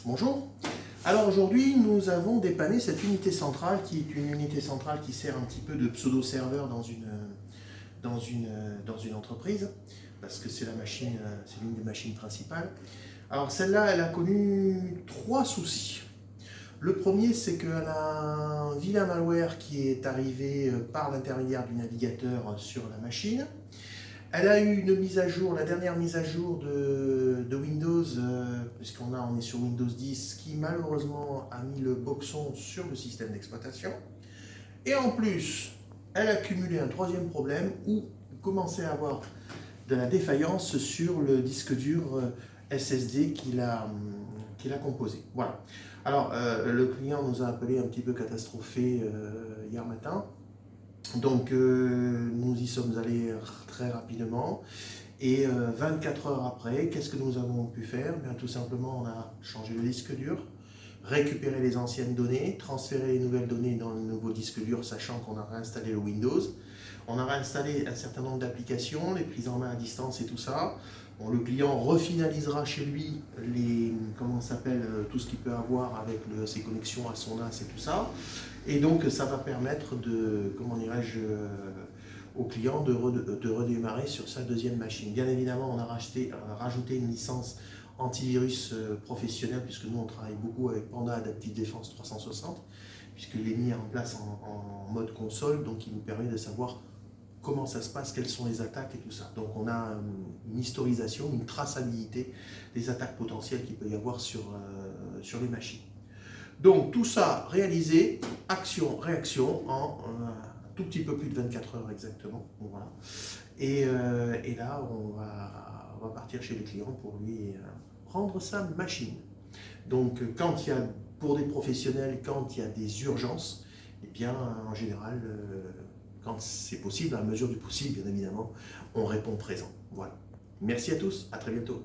Bonjour. Alors aujourd'hui, nous avons dépanné cette unité centrale qui est une unité centrale qui sert un petit peu de pseudo-serveur dans une entreprise, parce que c'est la machine, c'est l'une des machines principales. Alors celle-là, elle a connu trois soucis. Le premier, c'est qu'elle a un vilain malware qui est arrivé par l'intermédiaire du navigateur sur la machine. Elle a eu une mise à jour, la dernière mise à jour de Windows, on est sur Windows 10, qui malheureusement a mis le boxon sur le système d'exploitation. Et en plus, elle a cumulé un troisième problème où il commençait à avoir de la défaillance sur le disque dur SSD qu'il a composé. Voilà. Alors, le client nous a appelé un petit peu catastrophé hier matin. Donc nous y sommes allés très rapidement et 24 heures après, qu'est-ce que nous avons pu faire? Bien, tout simplement, on a changé le disque dur, récupéré les anciennes données, transféré les nouvelles données dans le nouveau disque dur, sachant qu'on a réinstallé le Windows. On a réinstallé un certain nombre d'applications, les prises en main à distance et tout ça. Bon, le client refinalisera chez lui tout ce qu'il peut avoir avec ses connexions à son NAS et tout ça. Et donc ça va permettre au client de redémarrer sur sa deuxième machine. Bien évidemment, on a rajouté une licence antivirus professionnel, puisque nous on travaille beaucoup avec Panda Adaptive Defense 360, puisqu'il est mis en place en mode console, donc il nous permet de savoir comment ça se passe, quelles sont les attaques et tout ça. Donc on a une historisation, une traçabilité des attaques potentielles qu'il peut y avoir sur les machines. Donc tout ça réalisé, action, réaction, en un tout petit peu plus de 24 heures exactement. Donc, voilà. Et là, on va partir chez le client pour lui rendre sa machine. Donc quand il y a, pour des professionnels, quand il y a des urgences, eh bien en général, quand c'est possible, à mesure du possible, bien évidemment, on répond présent. Voilà. Merci à tous, à très bientôt.